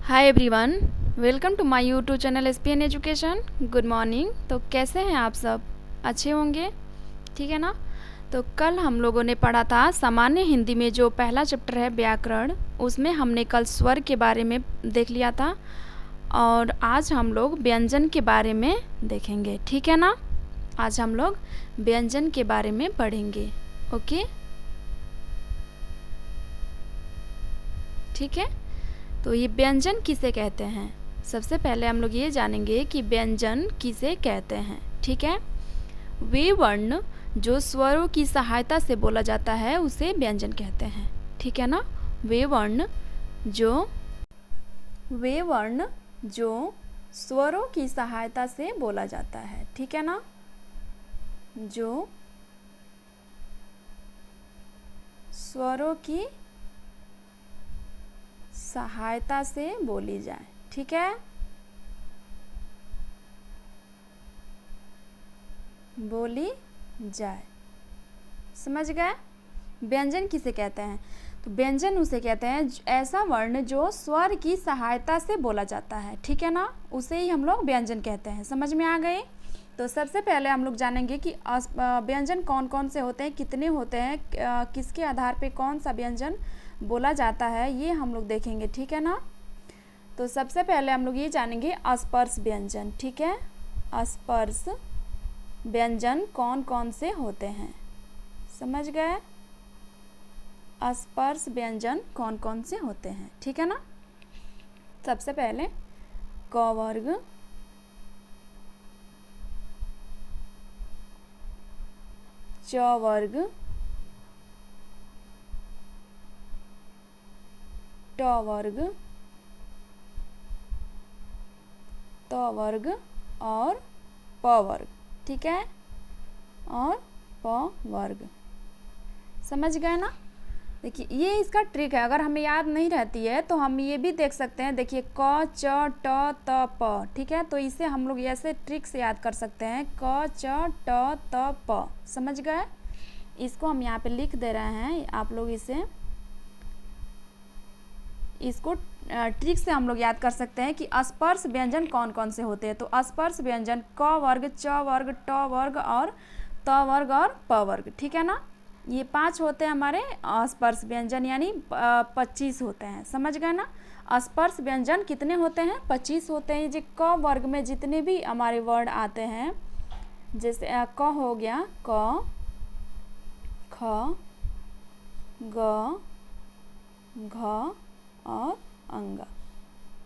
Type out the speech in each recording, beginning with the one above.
Hi everyone, welcome to my YouTube channel SPN education. Good morning. तो कैसे हैं आप सब? अच्छे होंगे, ठीक है ना। तो कल हम लोगों ने पढ़ा था सामान्य हिंदी में जो पहला चैप्टर है व्याकरण, उसमें हमने कल स्वर के बारे में देख लिया था और आज हम लोग व्यंजन के बारे में देखेंगे, ठीक है ना। आज हम लोग व्यंजन के बारे में पढ़ेंगे, ओके, ठीक है। तो ये व्यंजन किसे कहते हैं? सबसे पहले हम लोग ये जानेंगे कि व्यंजन किसे कहते हैं, ठीक है। वे वर्ण जो स्वरों की सहायता से बोला जाता है उसे व्यंजन कहते हैं, ठीक है ना। वे वर्ण जो स्वरों की सहायता से बोला जाता है, ठीक है ना। जो स्वरों की सहायता से बोली जाए, ठीक है। बोली जाए, समझ गए। व्यंजन किसे कहते हैं? तो व्यंजन उसे कहते हैं ऐसा वर्ण जो स्वर की सहायता से बोला जाता है, ठीक है ना, उसे ही हम लोग व्यंजन कहते हैं। समझ में आ गए। तो सबसे पहले हम लोग जानेंगे कि व्यंजन कौन कौन से होते हैं, कितने होते हैं, किसके आधार पे कौन सा व्यंजन बोला जाता है, ये हम लोग देखेंगे, ठीक है ना। तो सबसे पहले हम लोग ये जानेंगे अस्पर्श व्यंजन, ठीक है। अस्पर्श व्यंजन कौन कौन से होते हैं, समझ गए। अस्पर्श व्यंजन कौन कौन से होते हैं, ठीक है ना। सबसे पहले क वर्ग, च वर्ग, ट वर्ग, त वर्ग और प वर्ग, ठीक है, और प वर्ग। समझ गए ना। देखिए ये इसका ट्रिक है, अगर हमें याद नहीं रहती है तो हम ये भी देख सकते हैं। देखिए क च ट त प, ठीक है, तो इसे हम लोग ऐसे ट्रिक से याद कर सकते हैं, क च ट त प। समझ गए। इसको हम यहाँ पे लिख दे रहे हैं, आप लोग इसको ट्रिक से हम लोग याद कर सकते हैं कि अस्पर्श व्यंजन कौन कौन से होते हैं। तो अस्पर्श व्यंजन क वर्ग, च वर्ग, ट वर्ग और त वर्ग और प वर्ग, ठीक है ना। ये 5 होते हैं हमारे अस्पर्श व्यंजन, यानी 25 होते हैं। समझ गए ना। अस्पर्श व्यंजन कितने होते हैं? 25 होते हैं। जो क वर्ग में जितने भी हमारे वर्ड आते हैं, जैसे क हो गया, क, ख, ग, घ और अंग।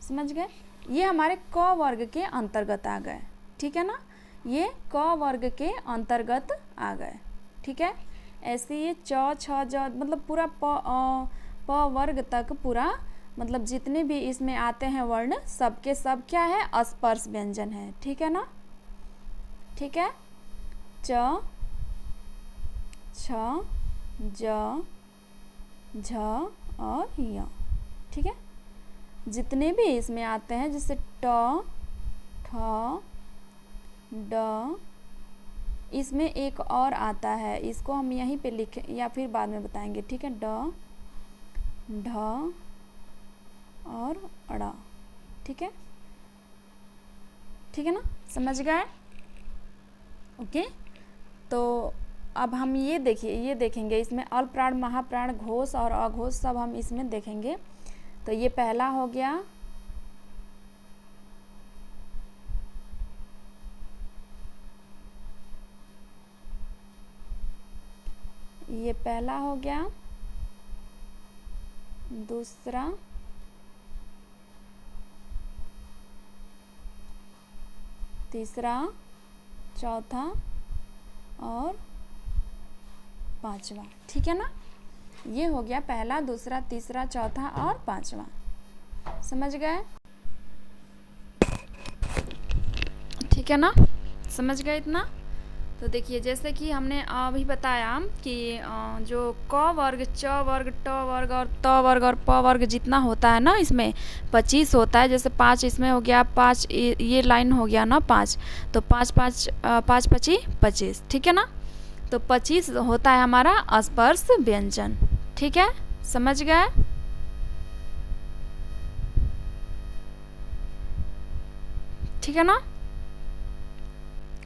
समझ गए। ये हमारे क वर्ग के अंतर्गत आ गए, ठीक है ना। ये क वर्ग के अंतर्गत आ गए, ठीक है। ऐसे ये च छ ज मतलब पूरा प वर्ग तक पूरा, मतलब जितने भी इसमें आते हैं वर्ण, सबके सब क्या है? अस्पर्श व्यंजन है, ठीक है ना। ठीक है। च, छ, ज, झ और य, ठीक है। जितने भी इसमें आते हैं, जैसे ट, ठ, ड, इसमें एक और आता है, इसको हम यहीं पे लिखें या फिर बाद में बताएंगे, ठीक है। ड, ढ और अड़ा, ठीक है, ठीक है ना। समझ गए। ओके। तो अब हम ये देखेंगे इसमें अल्पप्राण, महाप्राण, घोष और अघोष सब हम इसमें देखेंगे। तो ये पहला हो गया, ये पहला हो गया, दूसरा, तीसरा, चौथा और पांचवा, ठीक है ना। ये हो गया पहला, दूसरा, तीसरा, चौथा और पांचवा। समझ गए, ठीक है ना। समझ गए इतना। तो देखिए जैसे कि हमने अभी बताया कि जो क वर्ग, च वर्ग, ट वर्ग और त वर्ग और प वर्ग जितना होता है ना, इसमें 25 होता है। जैसे 5 इसमें हो गया, 5 ये लाइन हो गया ना 5, तो 5 5 5 25 25, ठीक है ना। तो 25 होता है हमारा अस्पर्श व्यंजन, ठीक है। समझ गए। ठीक है ना।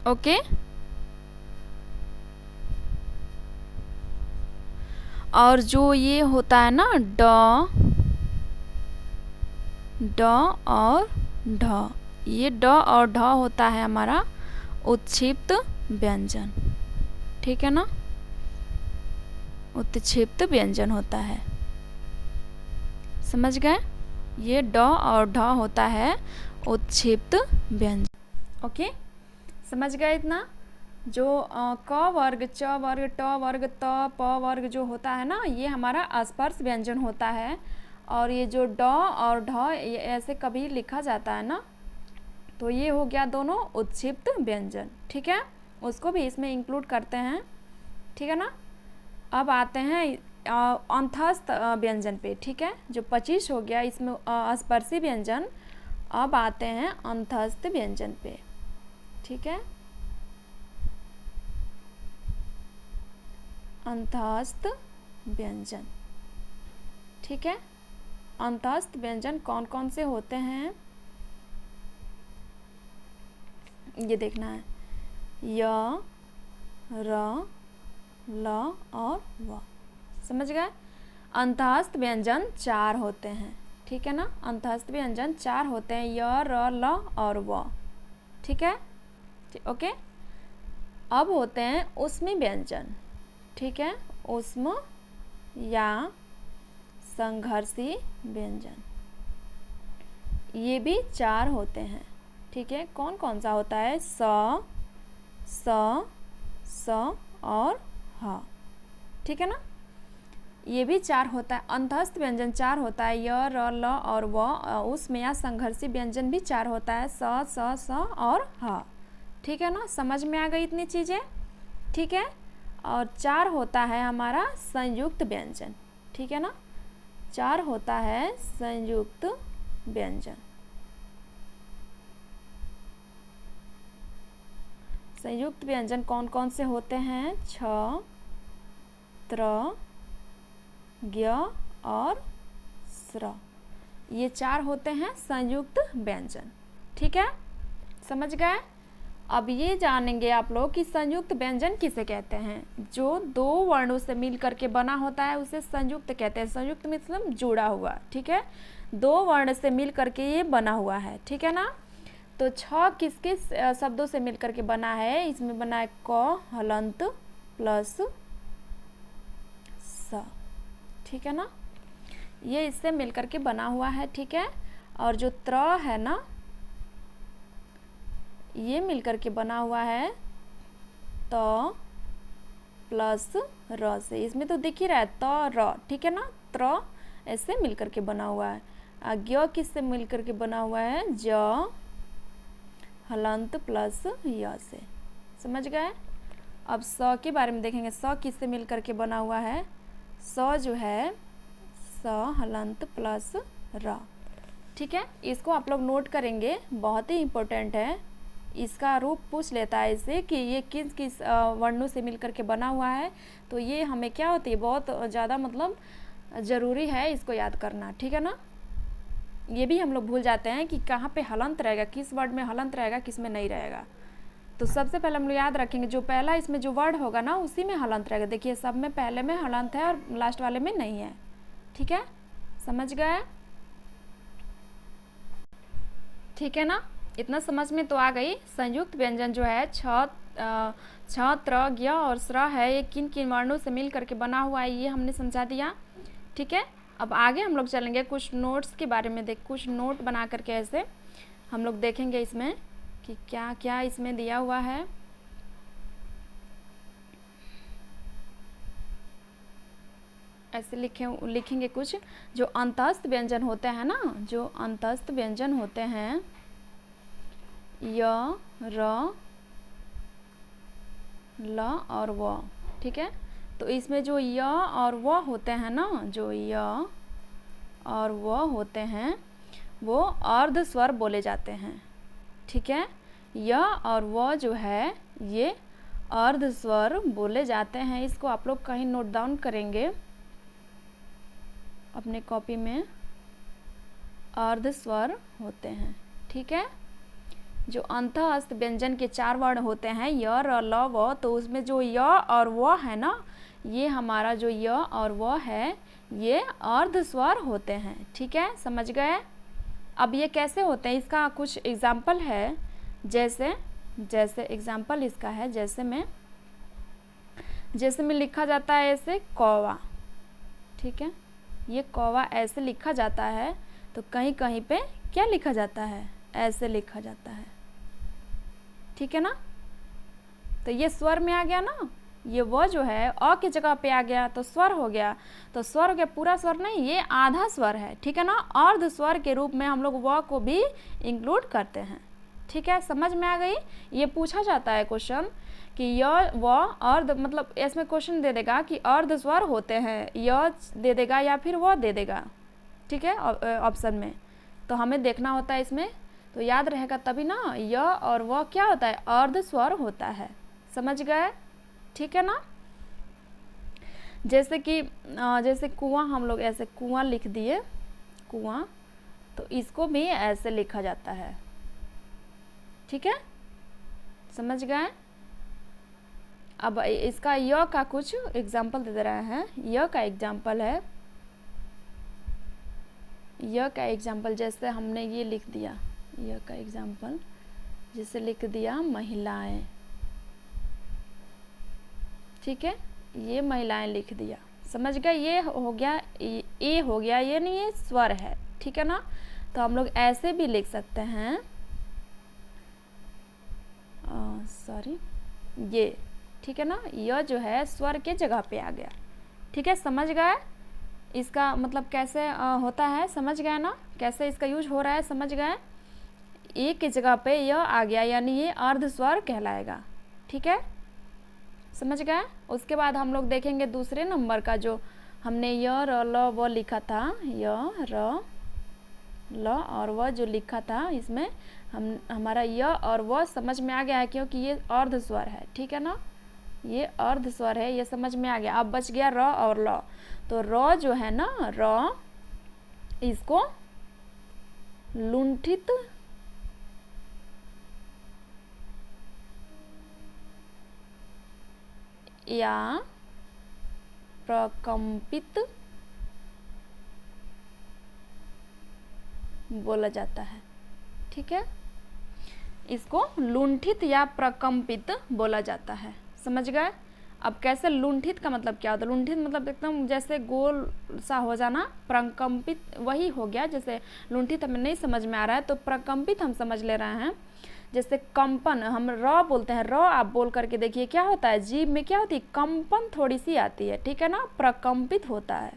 ओके, और जो ये होता है ना ड, ड और ढ, ये ड और ढ होता है हमारा उत्क्षिप्त व्यंजन। ठीक है ना, उत्क्षिप्त व्यंजन होता है। समझ गए, ये ड और ढ होता है उत्क्षिप्त व्यंजन। ओके, समझ गए इतना। जो क वर्ग, च वर्ग, ट वर्ग, त, प वर्ग जो होता है ना, ये हमारा स्पर्श व्यंजन होता है। और ये जो ड और ढ ऐसे कभी लिखा जाता है ना, तो ये हो गया दोनों उत्क्षिप्त व्यंजन। ठीक है, उसको भी इसमें इंक्लूड करते हैं। ठीक है ना। अब आते हैं अंतस्थ व्यंजन पे। ठीक है, जो 25 हो गया इसमें स्पर्शी व्यंजन। अब आते हैं अंतस्थ व्यंजन पे। ठीक है, अंतस्थ व्यंजन। ठीक है, अंतस्थ व्यंजन कौन कौन से होते हैं ये देखना है। य, र, ल और व। समझ गए। अंतस्थ व्यंजन 4 होते हैं। ठीक है ना, अंतस्थ व्यंजन 4 होते हैं, य, र, ल और व। ठीक है, ओके। अब होते हैं ऊष्मी व्यंजन। ठीक है, ऊष्म या संघर्षी व्यंजन, ये भी 4 होते हैं। ठीक है, कौन कौन सा होता है? स, स और ह। ठीक है ना, ये भी 4 होता है। अंतस्थ व्यंजन 4 होता है, य, र, ल और व। उसमें या संघर्षी व्यंजन भी 4 होता है, स और ह। ठीक है ना, समझ में आ गई इतनी चीज़ें। ठीक है, और 4 होता है हमारा संयुक्त व्यंजन। ठीक है ना, 4 होता है संयुक्त व्यंजन। संयुक्त व्यंजन कौन कौन से होते हैं? छ, त्र, ज्ञ और स्र, ये 4 होते हैं संयुक्त व्यंजन। ठीक है, समझ गए। अब ये जानेंगे आप लोग कि संयुक्त व्यंजन किसे कहते हैं। जो 2 वर्णों से मिल करके बना होता है उसे संयुक्त कहते हैं। संयुक्त मतलब जुड़ा हुआ। ठीक है, 2 वर्ण से मिल करके ये बना हुआ है। ठीक है ना। तो 6 किस किस शब्दों से मिल करके बना है? इसमें बना है क हलंत प्लस स। ठीक है ना, ये इससे मिल करके बना हुआ है। ठीक है, और जो त्र है ना, ये मिलकर के बना हुआ है त प्लस र से। इसमें तो दिख ही रहा है त र। ठीक है ना, त्र ऐसे मिलकर के बना हुआ है। ज्ञ किससे मिलकर के बना हुआ है? ज हलंत प्लस य से। समझ गए। अब स के बारे में देखेंगे। स किससे मिलकर के बना हुआ है? स जो है स हलंत प्लस र। ठीक है, इसको आप लोग नोट करेंगे, बहुत ही इम्पोर्टेंट है। इसका रूप पूछ लेता है इससे कि ये किस किस वर्णों से मिलकर के बना हुआ है। तो ये हमें क्या होती है, बहुत ज़्यादा मतलब ज़रूरी है इसको याद करना। ठीक है ना, ये भी हम लोग भूल जाते हैं कि कहाँ पे हलंत रहेगा, किस वर्ड में हलंत रहेगा, किस में नहीं रहेगा। तो सबसे पहले हम लोग याद रखेंगे जो पहला इसमें जो वर्ड होगा ना उसी में हलंत रहेगा। देखिए सब में पहले में हलंत है और लास्ट वाले में नहीं है। ठीक है, समझ गए। ठीक है ना, इतना समझ में तो आ गई। संयुक्त व्यंजन जो है छ, त्र, ज्ञ और स्र है, ये किन किन वर्णों से मिल करके बना हुआ है ये हमने समझा दिया। ठीक है, अब आगे हम लोग चलेंगे कुछ नोट्स के बारे में। कुछ नोट बना करके ऐसे हम लोग देखेंगे इसमें कि क्या क्या इसमें दिया हुआ है। ऐसे लिखेंगे कुछ जो अंतस्थ व्यंजन होते हैं ना, जो अंतस्थ व्यंजन होते हैं य, र, ल और व। ठीक है, तो इसमें जो य और व होते हैं ना, जो य और व होते हैं वो अर्ध स्वर बोले जाते हैं। ठीक है, य और व जो है ये अर्ध स्वर बोले जाते हैं। इसको आप लोग कहीं नोट डाउन करेंगे अपने कॉपी में, अर्ध स्वर होते हैं। ठीक है, जो अंतःस्थ व्यंजन के 4 वर्ण होते हैं य, र, ल, व, तो उसमें जो य और व है ना, ये हमारा जो य और व है ये अर्ध स्वर होते हैं। ठीक है, समझ गए। अब ये कैसे होते हैं इसका कुछ एग्जाम्पल है, जैसे एग्जाम्पल इसका है, जैसे में लिखा जाता है ऐसे कौवा। ठीक है, ये कौवा ऐसे लिखा जाता है, तो कहीं कहीं पे क्या लिखा जाता है, ऐसे लिखा जाता है। ठीक है ना, तो ये स्वर में आ गया ना, ये वो जो है अ की जगह पे आ गया तो स्वर हो गया। तो स्वर हो गया, पूरा स्वर नहीं, ये आधा स्वर है। ठीक है ना, अर्ध स्वर के रूप में हम लोग व को भी इंक्लूड करते हैं। ठीक है, समझ में आ गई। ये पूछा जाता है क्वेश्चन कि य व अर्ध, मतलब इसमें क्वेश्चन दे देगा कि अर्ध स्वर होते हैं, य दे देगा या फिर वो दे देगा। ठीक है, ऑप्शन में तो हमें देखना होता है इसमें, तो याद रहेगा तभी ना, य और वो क्या होता है, अर्ध स्वर होता है। समझ गए। ठीक है ना, जैसे कि जैसे कुआं, हम लोग ऐसे कुआं लिख दिए, कुआं, तो इसको भी ऐसे लिखा जाता है। ठीक है, समझ गए। अब इसका य का कुछ एग्जाम्पल दे रहे हैं। य का एग्जाम्पल है, य का एग्जाम्पल जैसे हमने ये लिख दिया, य का एग्जाम्पल जैसे लिख दिया महिलाएं। ठीक है, ये महिलाएं लिख दिया, समझ गए। ये हो गया, ए हो गया, ये नहीं, ये स्वर है। ठीक है ना, तो हम लोग ऐसे भी लिख सकते हैं, सॉरी, ये। ठीक है ना, यह जो है स्वर के जगह पे आ गया। ठीक है, समझ गए। इसका मतलब कैसे होता है, समझ गए ना, कैसे इसका यूज हो रहा है, समझ गए। ए की जगह पे यह आ गया, यानी ये अर्ध स्वर कहलाएगा। ठीक है, समझ गए। उसके बाद हम लोग देखेंगे दूसरे नंबर का, जो हमने य, र, ल, व लिखा था, य, र, ल और व जो लिखा था, इसमें हमारा य और व समझ में आ गया है, क्योंकि ये अर्ध स्वर है। ठीक है ना, ये अर्ध स्वर है, ये समझ में आ गया। अब बच गया र और ल। तो र जो है ना, र, इसको लुंठित या प्रकंपित बोला जाता है। ठीक है, इसको लुंठित या प्रकंपित बोला जाता है। समझ गए। अब कैसे, लुंठित का मतलब क्या होता है, लुंठित मतलब एकदम जैसे गोल सा हो जाना, प्रकंपित वही हो गया। जैसे लुंठित हमें नहीं समझ में आ रहा है तो प्रकंपित हम समझ ले रहे हैं। जैसे कंपन, हम र बोलते हैं, र आप बोल करके देखिए क्या होता है, जीभ में क्या होती है, कंपन थोड़ी सी आती है। ठीक है ना, प्रकंपित होता है।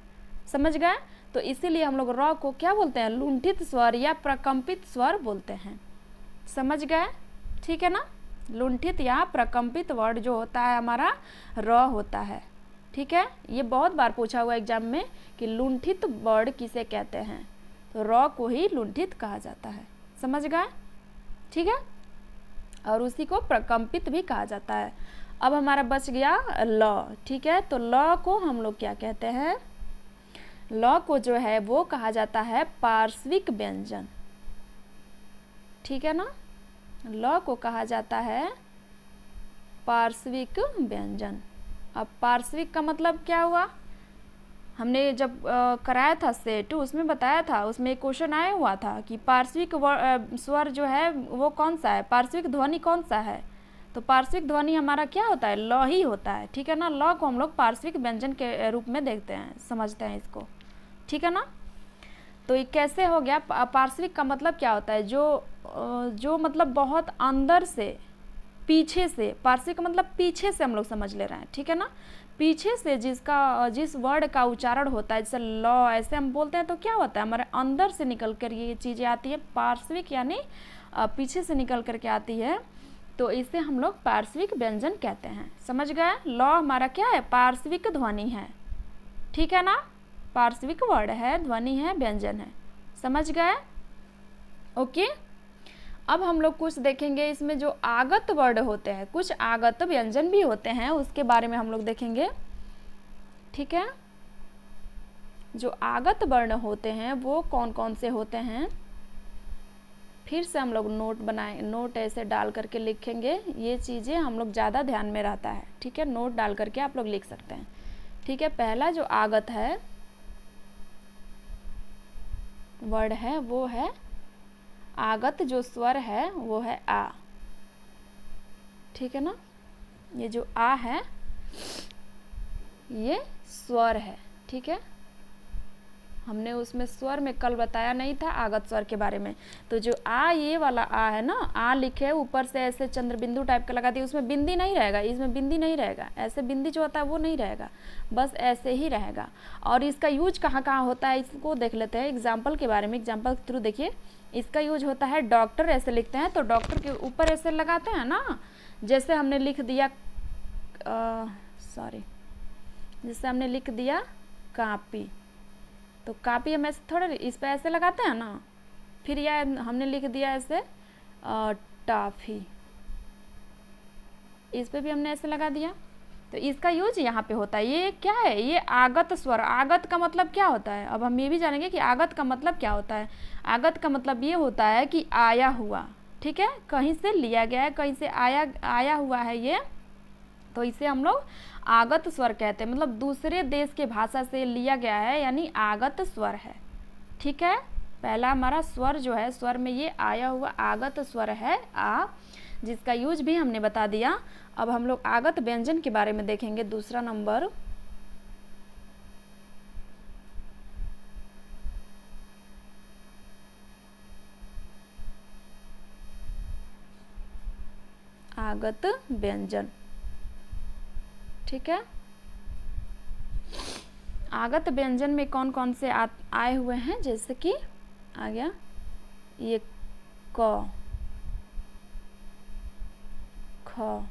समझ गए। तो इसीलिए हम लोग र को क्या बोलते हैं, लुंठित स्वर या प्रकंपित स्वर बोलते हैं। समझ गए। ठीक है ना, लुंठित या प्रकंपित वर्ड जो होता है हमारा र होता है। ठीक है, ये बहुत बार पूछा हुआ एग्जाम में कि लुंठित वर्ड किसे कहते हैं, तो र को ही लुंठित कहा जाता है। समझ गए। ठीक है, और उसी को प्रकंपित भी कहा जाता है। अब हमारा बच गया ल। ठीक है, तो ल को हम लोग क्या कहते हैं, ल को जो है वो कहा जाता है पार्श्विक व्यंजन। ठीक है ना, ल को कहा जाता है पार्श्विक व्यंजन। अब पार्श्विक का मतलब क्या हुआ, हमने जब कराया था सेट, उसमें बताया था, उसमें एक क्वेश्चन आया हुआ था कि पार्श्विक स्वर जो है वो कौन सा है, पार्श्विक ध्वनि कौन सा है। तो पार्श्विक ध्वनि हमारा क्या होता है, ल ही होता है। ठीक है ना, ल को हम लोग पार्श्विक व्यंजन के रूप में देखते हैं, समझते हैं इसको। ठीक है ना, तो ये कैसे हो गया, पार्श्विक का मतलब क्या होता है, जो मतलब बहुत अंदर से, पीछे से, पार्श्विक का मतलब पीछे से हम लोग समझ ले रहे हैं। ठीक है ना, पीछे से जिस वर्ड का उच्चारण होता है, जैसे ल ऐसे हम बोलते हैं, तो क्या होता है, हमारे अंदर से निकल कर ये चीज़ें आती है, पार्श्विक यानी पीछे से निकल कर के आती है, तो इसे हम लोग पार्श्विक व्यंजन कहते हैं। समझ गए। ल हमारा क्या है, पार्श्विक ध्वनि है। ठीक है ना, पार्श्विक वर्ड है, ध्वनि है, व्यंजन है। समझ गए। ओके, अब हम लोग कुछ देखेंगे इसमें जो आगत वर्ड होते हैं, कुछ आगत व्यंजन भी होते हैं, उसके बारे में हम लोग देखेंगे। ठीक है, जो आगत वर्ण होते हैं वो कौन कौन से होते हैं, फिर से हम लोग नोट ऐसे डाल करके लिखेंगे, ये चीज़ें हम लोग ज़्यादा ध्यान में रहता है, ठीक है। नोट डाल करके आप लोग लिख सकते हैं, ठीक है। पहला जो आगत है वर्ड है वो है आगत, जो स्वर है वो है आ, ठीक है ना। ये जो आ है ये स्वर है, ठीक है। हमने उसमें स्वर में कल बताया नहीं था आगत स्वर के बारे में। तो जो आ, ये वाला आ है ना, आ लिखे ऊपर से ऐसे चंद्र बिंदु टाइप का लगा दिया, उसमें बिंदी नहीं रहेगा, इसमें बिंदी नहीं रहेगा, ऐसे बिंदी जो होता है वो नहीं रहेगा, बस ऐसे ही रहेगा। और इसका यूज कहाँ कहाँ होता है इसको देख लेते हैं एग्जाम्पल के बारे में। एग्जाम्पल के थ्रू देखिए, इसका यूज होता है डॉक्टर ऐसे लिखते हैं तो डॉक्टर के ऊपर ऐसे लगाते हैं ना, जैसे हमने लिख दिया जैसे हमने लिख दिया कापी, तो कापी हम ऐसे थोड़े इस पे ऐसे लगाते हैं ना। फिर यह हमने लिख दिया ऐसे टॉफी, इस पे भी हमने ऐसे लगा दिया, तो इसका यूज यहाँ पे होता है। ये क्या है, ये आगत स्वर। आगत का मतलब क्या होता है, अब हम ये भी जानेंगे कि आगत का मतलब क्या होता है। आगत का मतलब ये होता है कि आया हुआ, ठीक है, कहीं से लिया गया है, कहीं से आया हुआ है ये, तो इसे हम लोग आगत स्वर कहते हैं। मतलब दूसरे देश के भाषा से लिया गया है, यानी आगत स्वर है, ठीक है। पहला हमारा स्वर जो है, स्वर में ये आया हुआ आगत स्वर है आ, जिसका यूज भी हमने बता दिया। अब हम लोग आगत व्यंजन के बारे में देखेंगे। दूसरा नंबर, आगत व्यंजन, ठीक है। आगत व्यंजन में कौन कौन से आए हुए हैं, जैसे कि आ गया ये क, ख,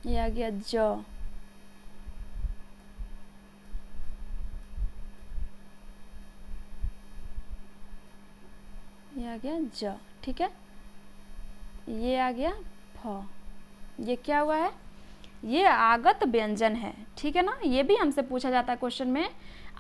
ये आ गया ज, ये आ गया ज, ठीक है। ये आ गया फ, ये क्या हुआ है, ये आगत व्यंजन है, ठीक है ना। ये भी हमसे पूछा जाता है क्वेश्चन में,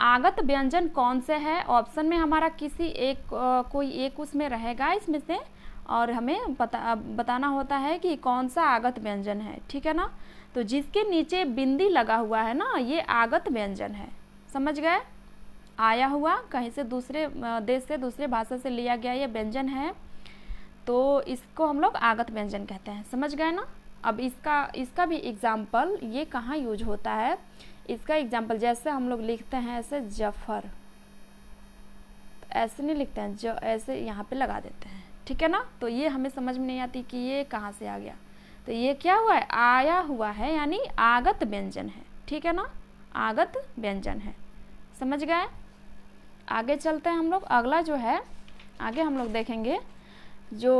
आगत व्यंजन कौन से है। ऑप्शन में हमारा किसी एक कोई एक उसमें रहेगा इसमें से, और हमें बताना होता है कि कौन सा आगत व्यंजन है, ठीक है ना। तो जिसके नीचे बिंदी लगा हुआ है ना, ये आगत व्यंजन है, समझ गए। आया हुआ, कहीं से दूसरे देश से, दूसरे भाषा से लिया गया ये व्यंजन है, तो इसको हम लोग आगत व्यंजन कहते हैं, समझ गए ना। अब इसका भी एग्जाम्पल ये कहाँ यूज होता है, इसका एग्जाम्पल जैसे हम लोग लिखते हैं ऐसे जफर, तो ऐसे नहीं लिखते हैं, जो ऐसे यहाँ पे लगा देते हैं, ठीक है ना। तो ये हमें समझ में नहीं आती कि ये कहाँ से आ गया, तो ये क्या हुआ है, आया हुआ है, यानी आगत व्यंजन है, ठीक है ना, आगत व्यंजन है, समझ गए। आगे चलते हैं हम लोग। अगला जो है, आगे हम लोग देखेंगे जो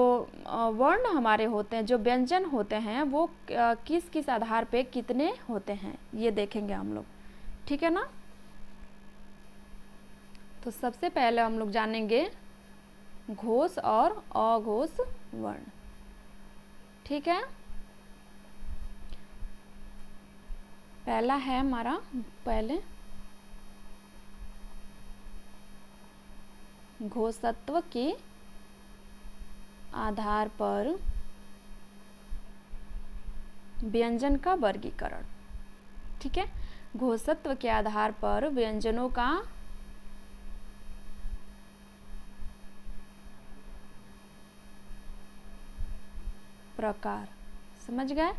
वर्ण हमारे होते हैं, जो व्यंजन होते हैं, वो किस किस आधार पे कितने होते हैं, ये देखेंगे हम लोग, ठीक है ना। तो सबसे पहले हम लोग जानेंगे घोष और अघोष वर्ण, ठीक है। पहला है हमारा, पहले घोषत्व के आधार पर व्यंजन का वर्गीकरण, ठीक है। घोषत्व के आधार पर व्यंजनों का प्रकार, समझ गए।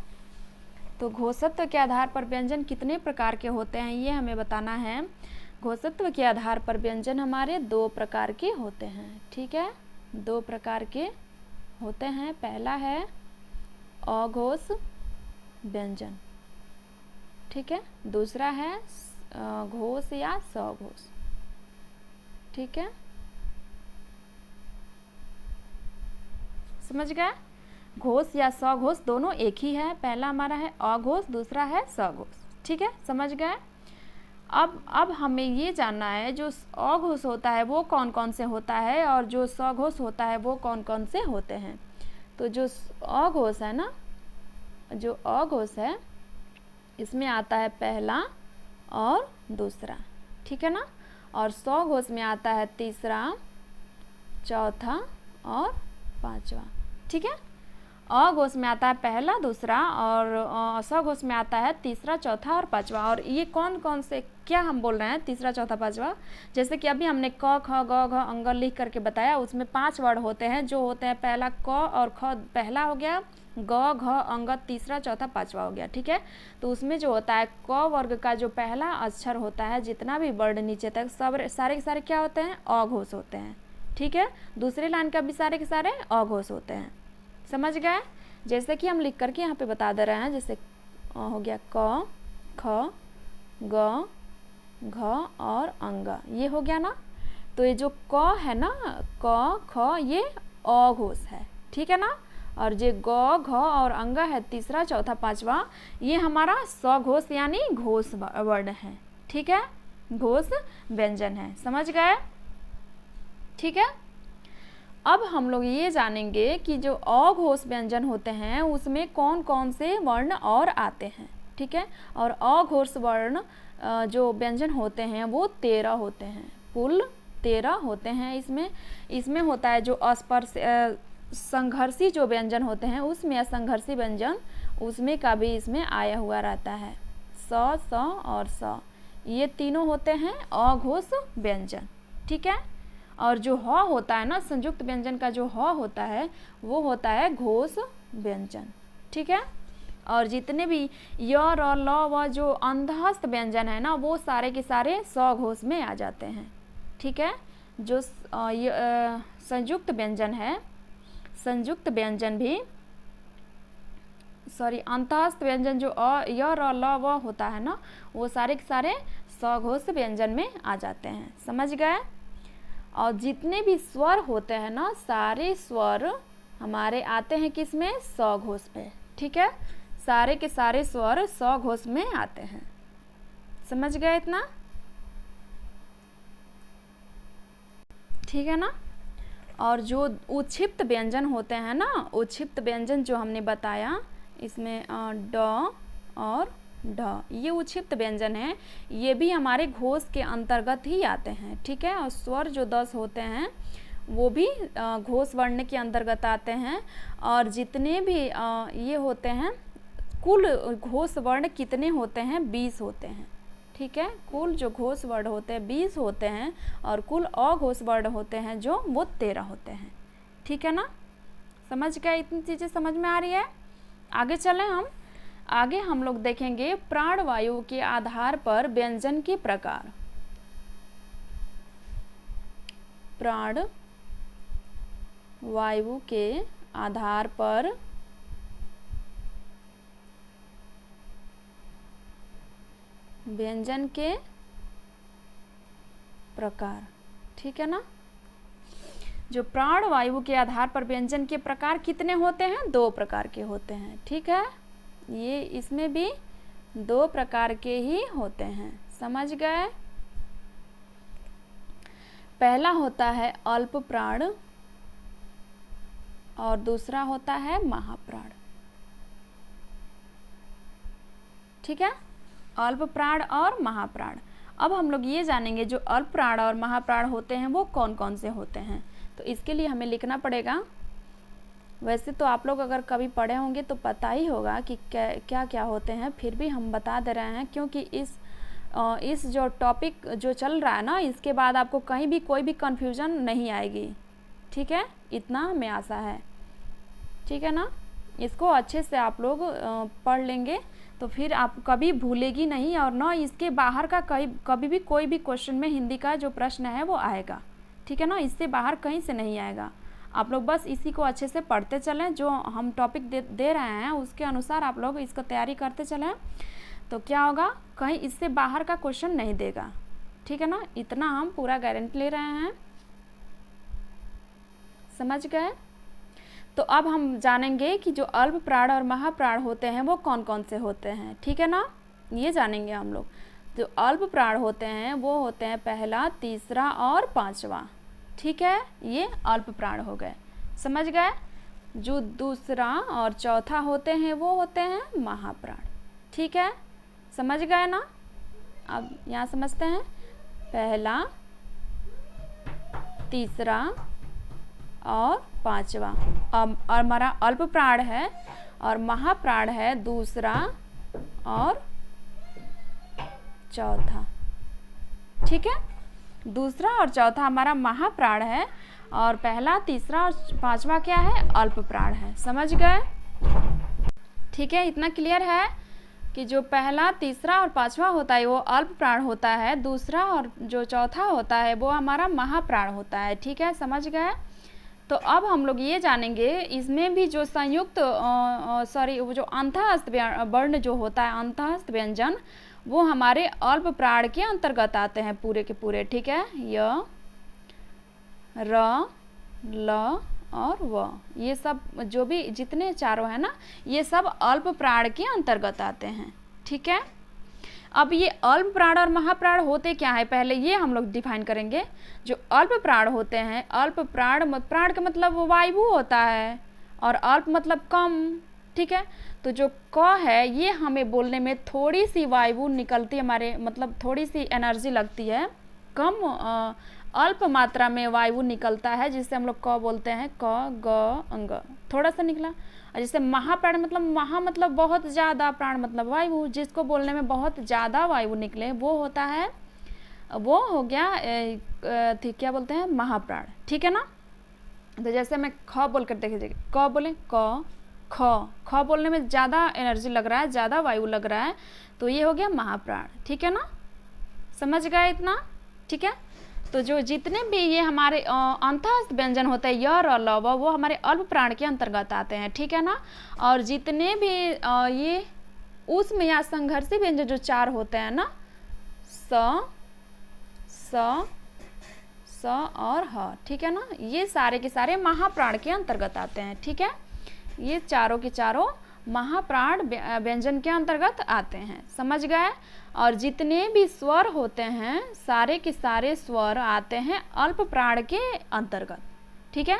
तो घोषत्व के आधार पर व्यंजन कितने प्रकार के होते हैं ये हमें बताना है। घोषत्व के आधार पर व्यंजन हमारे दो प्रकार के होते हैं, ठीक है, दो प्रकार के होते हैं। पहला है अघोष व्यंजन, ठीक है, दूसरा है घोष या सघोष, ठीक है, समझ गए। घोष या सघोष दोनों एक ही है, पहला हमारा है अघोष, दूसरा है सघोष, ठीक है, समझ गए। अब हमें ये जानना है जो अघोष होता है वो कौन कौन से होता है, और जो सघोष होता है वो कौन कौन से होते हैं। तो जो अघोष है ना, जो अघोष है इसमें आता है पहला और दूसरा, ठीक है ना, और सघोष में आता है तीसरा, चौथा और पांचवा। ठीक है, अ घोष में आता है पहला, दूसरा, और स घोष में आता है तीसरा, चौथा और पांचवा। और ये कौन कौन से क्या हम बोल रहे हैं तीसरा, चौथा, पांचवा? जैसे कि अभी हमने क, ख, ग, घ, अंग लिख करके बताया, उसमें 5 वर्ड होते हैं जो होते हैं पहला क और ख पहला हो गया, ग, घ, अंग तीसरा, चौथा, पांचवा हो गया। ठीक है, तो उसमें जो होता है क वर्ग का जो पहला अक्षर होता है, जितना भी वर्ड नीचे तक सब सारे के सारे क्या होते हैं? अ घोष होते हैं। ठीक है, दूसरी लाइन का भी सारे के सारे अ घोष होते हैं। समझ गए? जैसे कि हम लिख करके यहाँ पे बता दे रहे हैं, जैसे हो गया क, ख, ग, घ और अंग, ये हो गया ना। तो ये जो क है ना, क, ख, ये अ घोष है। ठीक है ना। और जो ग, घ और अंग है तीसरा, चौथा, पांचवा, ये हमारा स घोष यानी घोष वर्ड है। ठीक है, घोष व्यंजन है। समझ गए? ठीक है, अब हम लोग ये जानेंगे कि जो अ घोष व्यंजन होते हैं उसमें कौन कौन से वर्ण और आते हैं। ठीक है, और अ घोष वर्ण जो व्यंजन होते हैं वो 13 होते हैं, कुल 13 होते हैं। इसमें होता है जो अस्पर्श संघर्षी जो व्यंजन होते हैं उसमें संघर्षी व्यंजन उसमें का भी इसमें आया हुआ रहता है। स, स और स, ये तीनों होते हैं अ घोष व्यंजन। ठीक है, और जो ह होता है ना, संयुक्त व्यंजन का जो ह होता है वो होता है घोष व्यंजन। ठीक है, और जितने भी य, र, ल, व जो अंतःस्थ व्यंजन है ना वो सारे के सारे स घोष में आ जाते हैं। ठीक है, जो संयुक्त व्यंजन है, संयुक्त व्यंजन भी अंतःस्थ व्यंजन जो अ, य, र, ल, व होता है ना वो सारे के सारे स घोष व्यंजन में आ जाते हैं। समझ गए? और जितने भी स्वर होते हैं ना, सारे स्वर हमारे आते हैं किस में? स घोष पे। ठीक है, सारे के सारे स्वर स घोष में आते हैं। समझ गए इतना? ठीक है ना। और जो उक्षिप्त व्यंजन होते हैं ना, उक्षिप्त व्यंजन जो हमने बताया, इसमें ड और ढ, ये उक्षिप्त व्यंजन है, ये भी हमारे घोष के अंतर्गत ही आते हैं। ठीक है, और स्वर जो 10 होते हैं वो भी घोष वर्ण के अंतर्गत आते हैं। और जितने भी ये होते हैं, कुल घोष वर्ण कितने होते हैं? 20 होते हैं। ठीक है, कुल जो घोष वर्ण होते हैं 20 होते हैं, और कुल अघोष वर्ण होते हैं जो वो 13 होते हैं। ठीक है ना। समझ गए? इतनी चीज़ें समझ में आ रही है? आगे चलें आगे हम लोग देखेंगे प्राणवायु के आधार पर व्यंजन के प्रकार। प्राण वायु के आधार पर व्यंजन के प्रकार। ठीक है ना। जो प्राण वायु के आधार पर व्यंजन के प्रकार कितने होते हैं? 2 प्रकार के होते हैं। ठीक है, ये इसमें भी 2 प्रकार के ही होते हैं। समझ गए? पहला होता है अल्प प्राण और दूसरा होता है महाप्राण। ठीक है, अल्प प्राण और महाप्राण। अब हम लोग ये जानेंगे जो अल्प प्राण और महाप्राण होते हैं वो कौन कौन से होते हैं। तो इसके लिए हमें लिखना पड़ेगा। वैसे तो आप लोग अगर कभी पढ़े होंगे तो पता ही होगा कि क्या क्या होते हैं, फिर भी हम बता दे रहे हैं क्योंकि इस जो टॉपिक जो चल रहा है ना, इसके बाद आपको कहीं भी कोई भी कन्फ्यूज़न नहीं आएगी। ठीक है, इतना हमें आशा है। ठीक है ना। इसको अच्छे से आप लोग पढ़ लेंगे तो फिर आप कभी भूलेगी नहीं, और ना इसके बाहर का कभी भी कोई भी क्वेश्चन में हिंदी का जो प्रश्न है वो आएगा। ठीक है ना, इससे बाहर कहीं से नहीं आएगा। आप लोग बस इसी को अच्छे से पढ़ते चलें, जो हम टॉपिक दे रहे हैं उसके अनुसार आप लोग इसका तैयारी करते चलें, तो क्या होगा, कहीं इससे बाहर का क्वेश्चन नहीं देगा। ठीक है ना, इतना हम पूरा गारंटी ले रहे हैं। समझ गए? तो अब हम जानेंगे कि जो अल्प प्राण और महाप्राण होते हैं वो कौन कौन से होते हैं। ठीक है ना, ये जानेंगे हम लोग। जो अल्प प्राण होते हैं वो होते हैं पहला, तीसरा और पांचवा। ठीक है, ये अल्प प्राण हो गए। समझ गए? जो दूसरा और चौथा होते हैं वो होते हैं महाप्राण। ठीक है, समझ गए ना। अब यहाँ समझते हैं, पहला, तीसरा और पांचवा। और हमारा अल्प प्राण है और महाप्राण है दूसरा और चौथा। ठीक है, दूसरा और चौथा हमारा महाप्राण है और पहला, तीसरा और पांचवा क्या है? अल्प प्राण है। समझ गए? ठीक है, इतना क्लियर है कि जो पहला, तीसरा और पांचवा होता है वो अल्प प्राण होता है, दूसरा और जो चौथा होता है वो हमारा महाप्राण होता है। ठीक है, समझ गए? तो अब हम लोग ये जानेंगे इसमें भी जो संयुक्त वो जो अंतःस्थ वर्ण जो होता है, अंतःस्थ व्यंजन, वो हमारे अल्प प्राण के अंतर्गत आते हैं पूरे के पूरे। ठीक है, य, र, ल और व, ये सब जो भी जितने चारों हैं ना, ये सब अल्प प्राण के अंतर्गत आते हैं। ठीक है, अब ये अल्प प्राण और महाप्राण होते क्या है, पहले ये हम लोग डिफाइन करेंगे। जो अल्प प्राण होते हैं, अल्प प्राण, प्राण का मतलब वायु होता है और अल्प मतलब कम। ठीक है, तो जो क है ये हमें बोलने में थोड़ी सी वायु निकलती है, हमारे मतलब थोड़ी सी एनर्जी लगती है, कम अल्प मात्रा में वायु निकलता है, जिससे हम लोग क बोलते हैं, क, ग, अंग, थोड़ा सा निकला। और जैसे महाप्राण मतलब महा मतलब बहुत ज़्यादा, प्राण मतलब वायु, जिसको बोलने में बहुत ज़्यादा वायु निकले वो होता है, वो हो गया क्या बोलते हैं, महाप्राण। ठीक है ना? तो जैसे मैं ख बोल कर देखिए, क बोले, क, ख, ख बोलने में ज़्यादा एनर्जी लग रहा है, ज़्यादा वायु लग रहा है, तो ये हो गया महाप्राण। ठीक है ना? समझ गए इतना? ठीक है, तो जो जितने भी ये हमारे अंतःस्थ व्यंजन होते हैं, य, र, ल, व, वो हमारे अल्प प्राण के अंतर्गत आते हैं। ठीक है ना? और जितने भी ये ऊष्म या संघर्षी व्यंजन जो चार होते हैं ना, स और ह, ठीक है ना, ये सारे के सारे महाप्राण के अंतर्गत आते हैं। ठीक है, ये चारों के चारों महाप्राण व्यंजन के अंतर्गत आते हैं। समझ गए? और जितने भी स्वर होते हैं, सारे के सारे स्वर आते हैं अल्प प्राण के अंतर्गत। ठीक है,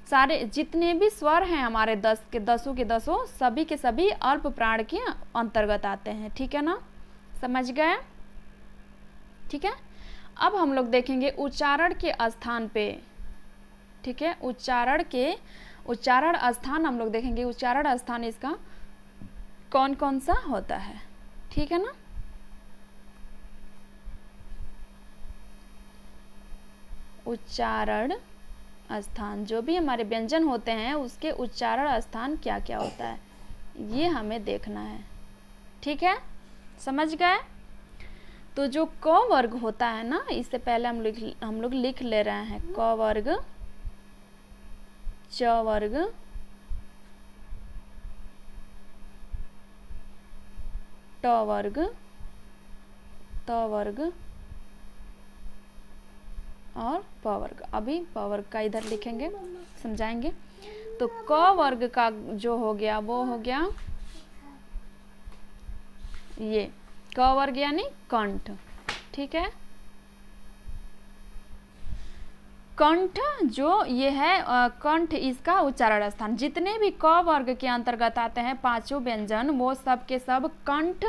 सारे जितने भी स्वर हैं हमारे 10 के 10 सभी के सभी अल्प प्राण के अंतर्गत आते हैं। ठीक है ना? समझ गए? ठीक है, अब हम लोग देखेंगे उच्चारण के स्थान पे। ठीक है, उच्चारण स्थान हम लोग देखेंगे, उच्चारण स्थान इसका कौन कौन सा होता है। ठीक है ना? उच्चारण स्थान, जो भी हमारे व्यंजन होते हैं उसके उच्चारण स्थान क्या क्या होता है, ये हमें देखना है। ठीक है, समझ गए? तो जो क वर्ग होता है ना, इससे पहले हम लोग लिख ले रहे हैं, क वर्ग, च वर्ग, ट वर्ग, त वर्ग और प वर्ग। अभी प वर्ग का इधर लिखेंगे, समझाएंगे। तो क वर्ग का जो हो गया वो हो गया ये क वर्ग यानी कंठ। ठीक है, कंठ जो ये है कंठ, इसका उच्चारण स्थान, जितने भी क वर्ग के अंतर्गत आते हैं पांचों व्यंजन, वो सब के सब कंठ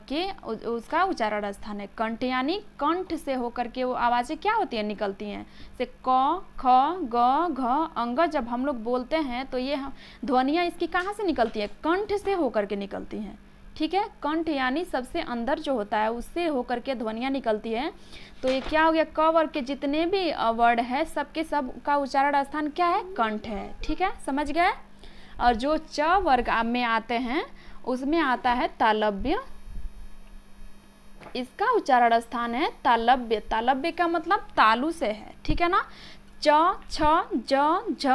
के उसका उच्चारण स्थान है। कंठ यानी कंठ से होकर के वो आवाज़ें क्या होती हैं, निकलती हैं। से क, ख, ग, घ, अंग जब हम लोग बोलते हैं तो ये ध्वनियाँ इसकी कहाँ से निकलती हैं, कंठ से होकर के निकलती हैं। ठीक है, कंठ यानी सबसे अंदर जो होता है उससे होकर के ध्वनियाँ निकलती है। तो ये क्या हो गया, क वर्ग के जितने भी वर्ड है सबके सब का उच्चारण स्थान क्या है, कंठ है। ठीक है, समझ गए? और जो च वर्ग में आते हैं उसमें आता है तालव्य, इसका उच्चारण स्थान है तालव्य। तालव्य का मतलब तालु से है। ठीक है ना? च, छ, ज, झ,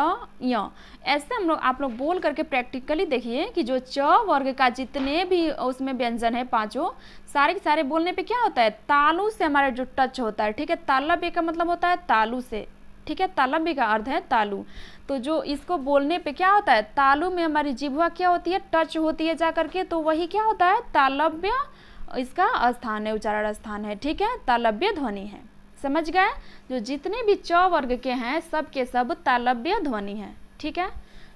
य, ऐसे हम लोग आप लोग बोल करके प्रैक्टिकली देखिए कि जो च वर्ग का जितने भी उसमें व्यंजन है पांचों, सारे के सारे बोलने पे क्या होता है, तालु से हमारा जो टच होता है। ठीक है, तालव्य का मतलब होता है तालु से। ठीक है, तालव्य का अर्थ है तालु। तो जो इसको बोलने पे क्या होता है, तालु में हमारी जिह्वा क्या होती है, टच होती है जा करके, तो वही क्या होता है, तालव्य इसका स्थान है, उच्चारण स्थान है। ठीक है, तालव्य ध्वनि है। समझ गए? जो जितने भी च वर्ग के हैं सब के सब तालव्य ध्वनि है। ठीक है,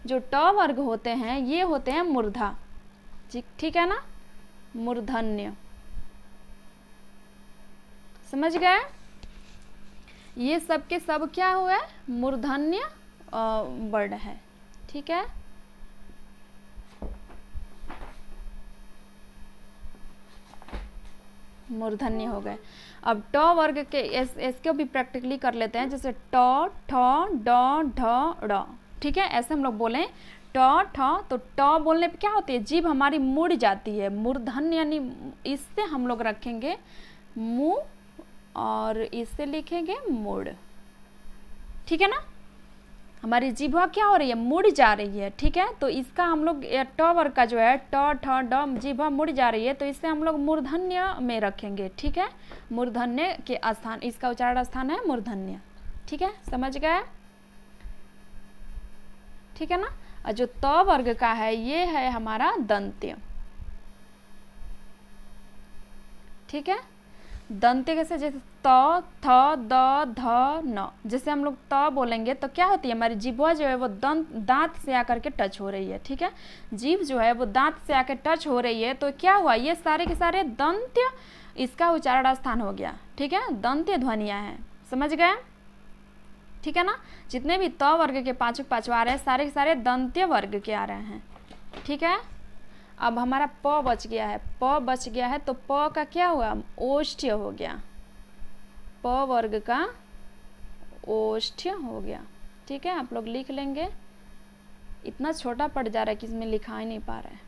जो ट वर्ग होते हैं ये होते हैं मूर्धा। ठीक है ना? मूर्धन्य। समझ गए? ये सब के सब क्या हुआ है, मूर्धन्य वर्ण है, ठीक है। मूर्धन्य हो गए। अब ट वर्ग के इसको भी प्रैक्टिकली कर लेते हैं, जैसे ट, ठ, ड, ढ, ड़, ठीक है। ऐसे हम लोग बोलें ट, ठ, तो ट बोलने पे क्या होती है, जीभ हमारी मुड़ जाती है। मूर्धन्य यानी इससे हम लोग रखेंगे मुंह और इससे लिखेंगे मुड़, ठीक है ना। हमारी जीभा क्या हो रही है, मुड़ जा रही है, ठीक है। तो इसका हम लोग ट वर्ग का जो है ट, ठ, ड, जीभा मुड़ जा रही है, तो इससे हम लोग मूर्धन्य में रखेंगे, ठीक है। मूर्धन्य के स्थान, इसका उच्चारण स्थान है मूर्धन्य, ठीक है, समझ गए, ठीक है ना। और जो त वर्ग का है ये है हमारा दंत्य, ठीक है। दंत्य कैसे, जैसे त, थ, द, ध, न, जैसे हम लोग त बोलेंगे तो क्या होती है, हमारी जीभवा जो है वो दांत से आकर के टच हो रही है, ठीक है। जीभ जो है वो दांत से आकर टच हो रही है, तो क्या हुआ, ये सारे के सारे दंत्य इसका उच्चारण स्थान हो गया, ठीक है। दंत्य ध्वनियाँ हैं, समझ गए, ठीक है ना। जितने भी त वर्ग के पाँचों आ रहे हैं सारे के सारे दंत्य वर्ग के आ रहे हैं, ठीक है। अब हमारा प बच गया है, प बच गया है, तो प का क्या हुआ, ओष्ठ्य हो गया, प वर्ग का ओष्ठ्य हो गया, ठीक है। आप लोग लिख लेंगे, इतना छोटा पड़ जा रहा है कि इसमें लिखा ही नहीं पा रहा है।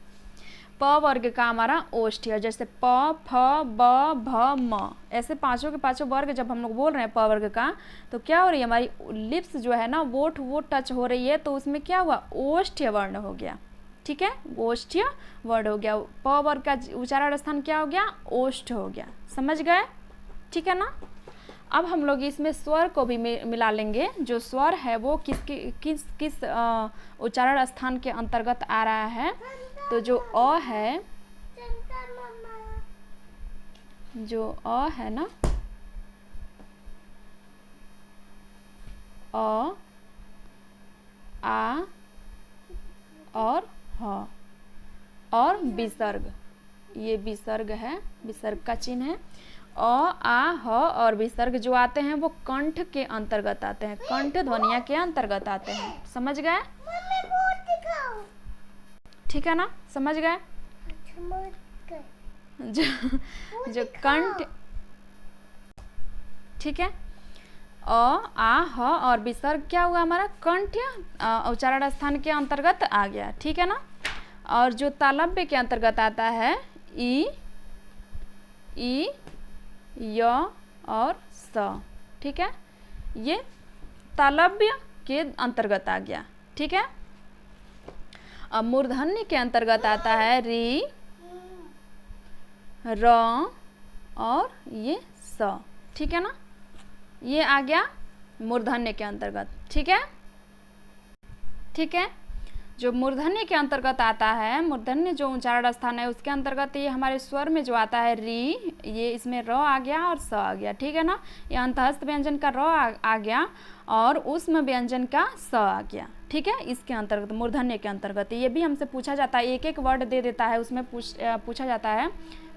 प वर्ग का हमारा ओष्ठ्य, जैसे प, फ, ब, भ, म, ऐसे पांचों के पांचों वर्ग जब हम लोग बोल रहे हैं प वर्ग का, तो क्या हो रही है, हमारी लिप्स जो है ना वो टच हो रही है, तो उसमें क्या हुआ, ओष्ठ्य वर्ण हो गया, ठीक है। ओष्ठ्य वर्ण हो गया, प वर्ग का उच्चारण स्थान क्या हो गया, ओष्ठ हो गया, समझ गए, ठीक है ना। अब हम लोग इसमें स्वर को भी मिला लेंगे। जो स्वर है वो किस उच्चारण स्थान के अंतर्गत आ रहा है, तो जो अ है, जो अ है ना, अ, आ और ह और विसर्ग, ये विसर्ग है, विसर्ग का चिन्ह है। अ, आ, ह और विसर्ग जो आते हैं वो कंठ के अंतर्गत आते हैं, कंठ ध्वनिया के अंतर्गत आते हैं, समझ गए, ठीक है ना, समझ गए। जो कंठ, ठीक है, अ, आ, ह और विसर्ग क्या हुआ, हमारा कंठ उच्चारण स्थान के अंतर्गत आ गया, ठीक है ना। और जो तालव्य के अंतर्गत आता है ई, य और स, ठीक है, ये तालव्य के अंतर्गत आ गया, ठीक है। अब मूर्धन्य के अंतर्गत आता है री, र और ये स, ठीक है ना, ये आ गया मूर्धन्य के अंतर्गत, ठीक है, ठीक है। जो मूर्धन्य के अंतर्गत आता है, मूर्धन्य जो उच्चारण स्थान है उसके अंतर्गत ये हमारे स्वर में जो आता है री, ये इसमें र आ गया और स आ गया, ठीक है ना। ये अंतःस्थ व्यंजन का र आ गया और उष्म व्यंजन का स आ गया, ठीक है। इसके अंतर्गत मूर्धन्य के अंतर्गत ये भी हमसे पूछा जाता है, एक एक वर्ड दे देता है, उसमें पूछा जाता है,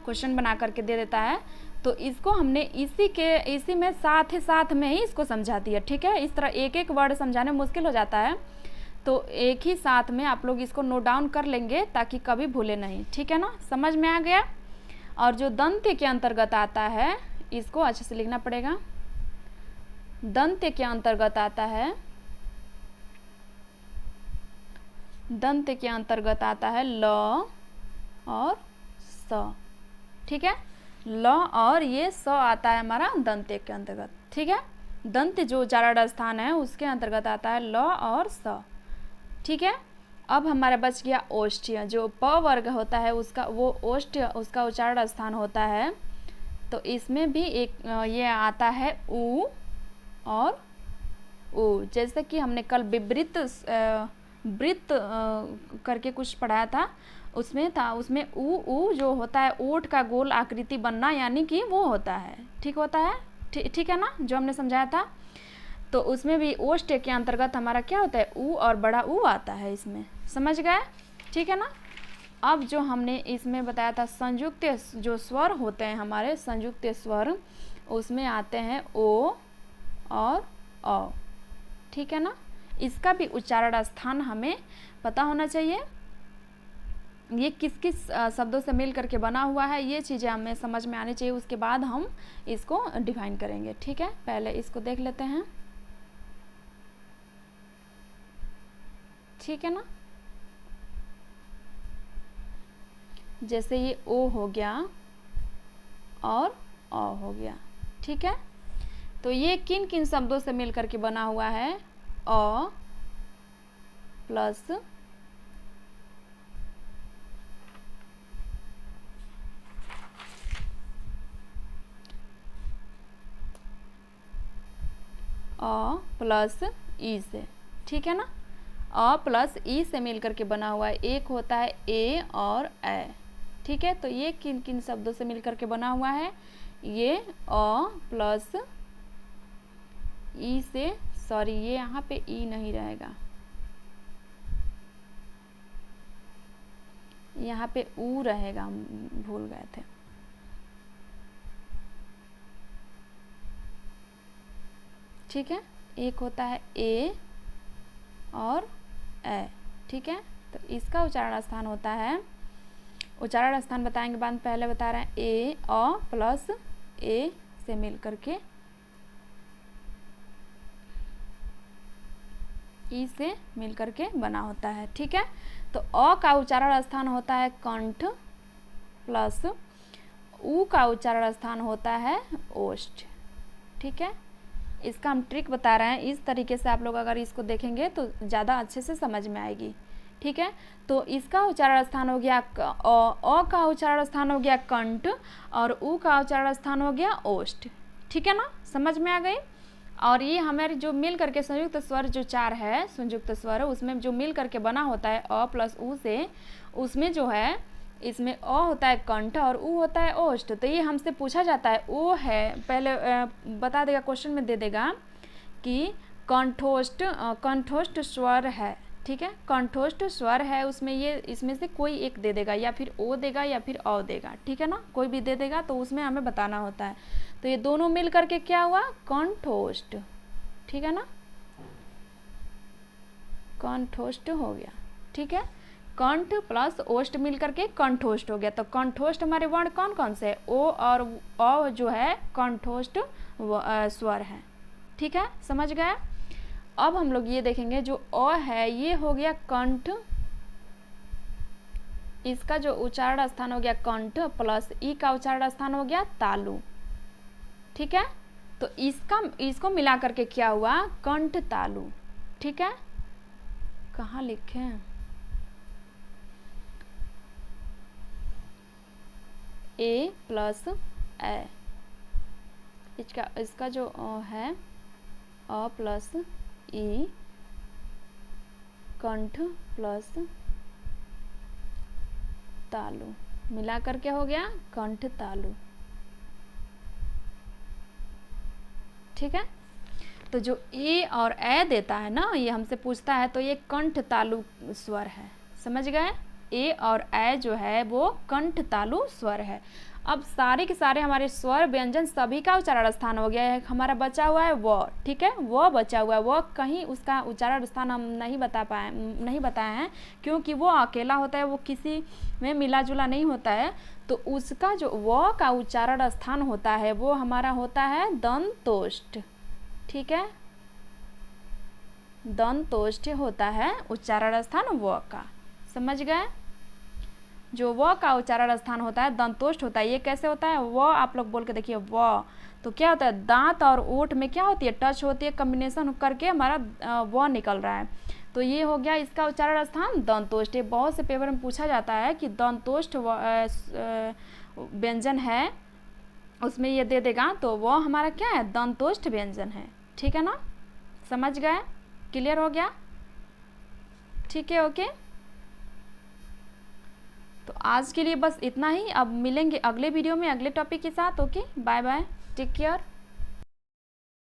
क्वेश्चन बना करके दे देता है, तो इसको हमने इसी में साथ में ही इसको समझा दिया, ठीक है। इस तरह एक एक वर्ड समझाने मुश्किल हो जाता है, तो एक ही साथ में आप लोग इसको नोट डाउन कर लेंगे ताकि कभी भूले नहीं, ठीक है ना, समझ में आ गया। और जो दंत्य के अंतर्गत आता है, इसको अच्छे से लिखना पड़ेगा, दंत्य के अंतर्गत आता है, दंत्य के अंतर्गत आता है ल और स, ठीक है, ल और ये स आता है हमारा दंत्य के अंतर्गत, ठीक है। दंत्य जो उच्चारण स्थान है उसके अंतर्गत आता है ल और स, ठीक है। अब हमारा बच गया ओष्ठ्य, जो प वर्ग होता है उसका वो ओष्ठ्य उसका उच्चारण स्थान होता है, तो इसमें भी एक ये आता है उ और उ, जैसे कि हमने कल वृत्त करके कुछ पढ़ाया था, उसमें उ जो होता है ओठ का गोल आकृति बनना, यानी कि वो होता है, ठीक होता है, ठीक है ना, जो हमने समझाया था। तो उसमें भी ओष्ठ्य के अंतर्गत हमारा क्या होता है, उ और बड़ा उ आता है इसमें, समझ गए, ठीक है ना। अब जो हमने इसमें बताया था संयुक्त जो स्वर होते हैं हमारे संयुक्त स्वर, उसमें आते हैं ओ और अ, ठीक है ना। इसका भी उच्चारण स्थान हमें पता होना चाहिए। ये किस किस शब्दों से मिल करके बना हुआ है, ये चीज़ें हमें समझ में आनी चाहिए, उसके बाद हम इसको डिफाइन करेंगे। ठीक है, पहले इसको देख लेते हैं। ठीक है ना, जैसे ये ओ हो गया और अ हो गया। ठीक है, तो ये किन किन शब्दों से मिल करके बना हुआ है? अ प्लस अ प्लस ई से। ठीक है ना, अ प्लस ई से मिल करके बना हुआ है। एक होता है ए और ए। ठीक है, तो ये किन किन शब्दों से मिल करके बना हुआ है? ये अ प्लस ई से, सॉरी ये यहाँ पे ई नहीं रहेगा, यहाँ पे ऊ रहेगा, हम भूल गए थे। ठीक है, एक होता है ए और ए। ठीक है, तो इसका उच्चारण स्थान होता है, उच्चारण स्थान बताएंगे बाद, पहले बता रहे हैं ए अ प्लस ए से मिल करके ई से मिल करके बना होता है। ठीक है, तो अ का उच्चारण स्थान होता है कंठ प्लस ऊ का उच्चारण स्थान होता है ओष्ठ। ठीक है, इसका हम ट्रिक बता रहे हैं, इस तरीके से आप लोग अगर इसको देखेंगे तो ज़्यादा अच्छे से समझ में आएगी। ठीक है, तो इसका उच्चारण स्थान हो गया अ का उच्चारण स्थान हो गया कंठ और ऊ का उच्चारण स्थान हो गया ओष्ठ। ठीक है ना, समझ में आ गई। और ये हमारे जो मिल करके संयुक्त स्वर जो 4 है संयुक्त स्वर, उसमें जो मिल करके बना होता है अ प्लस ऊ से, उसमें जो है इसमें अ होता है कंठ और ऊ होता है ओष्ठ। तो ये हमसे पूछा जाता है ओ है, पहले बता देगा, क्वेश्चन में दे देगा कि कंठोष्ठ स्वर है। ठीक है, कंठोष्ठ स्वर है, उसमें ये इसमें से कोई एक दे देगा, या फिर ओ देगा या फिर अ देगा। ठीक है ना, कोई भी दे देगा, तो उसमें हमें बताना होता है। तो ये दोनों मिल करके क्या हुआ? कंठोष्ठ। ठीक है ना, कंठोष्ठ हो गया। ठीक है, कंठ प्लस ओष्ठ मिल करके कंठोष्ठ हो गया। तो कंठोष्ठ हमारे वर्ण कौन कौन से है? ओ और अ जो है कंठोष्ठ स्वर है। ठीक है, समझ गए। अब हम लोग ये देखेंगे, जो अ है ये हो गया कंठ, इसका जो उच्चारण स्थान हो गया कंठ प्लस ई का उच्चारण स्थान हो गया तालु। ठीक है, तो इसको मिला करके क्या हुआ? कंठ तालु। ठीक है, कहाँ लिखे हैं? ए प्लस ए, इसका जो है अ प्लस ई कंठ प्लस तालु, मिला करके हो गया कंठ तालु। ठीक है, तो जो ए और ए देता है ना, ये हमसे पूछता है, तो ये कंठ तालु स्वर है। समझ गए, ए और ए जो है वो कंठ तालु स्वर है। अब सारे के सारे हमारे स्वर व्यंजन सभी का उच्चारण स्थान हो गया है, हमारा बचा हुआ है व। ठीक है, वो बचा हुआ है, वो कहीं उसका उच्चारण स्थान हम नहीं बताए हैं, क्योंकि वो अकेला होता है, वो किसी में मिला जुला नहीं होता है। तो उसका जो व का उच्चारण स्थान होता है वो हमारा होता है दंतोष्ठ। ठीक है, दंतोष्ठ होता है उच्चारण स्थान व का। समझ गए, जो व का उच्चारण स्थान होता है दंतोष्ठ होता है। ये कैसे होता है? व आप लोग बोल के देखिए, व तो क्या होता है? दांत और ओठ में क्या होती है? टच होती है, कॉम्बिनेशन करके हमारा व निकल रहा है। तो ये हो गया इसका उच्चारण स्थान दंतोष्ठ। बहुत से पेपर में पूछा जाता है कि दंतोष्ठ व्यंजन है, उसमें ये दे देगा, तो वो हमारा क्या है? दंतोष्ठ व्यंजन है। ठीक है ना, समझ गए, क्लियर हो गया? ठीक है, ओके। तो आज के लिए बस इतना ही, अब मिलेंगे अगले वीडियो में अगले टॉपिक के साथ। Okay, bye bye, take care.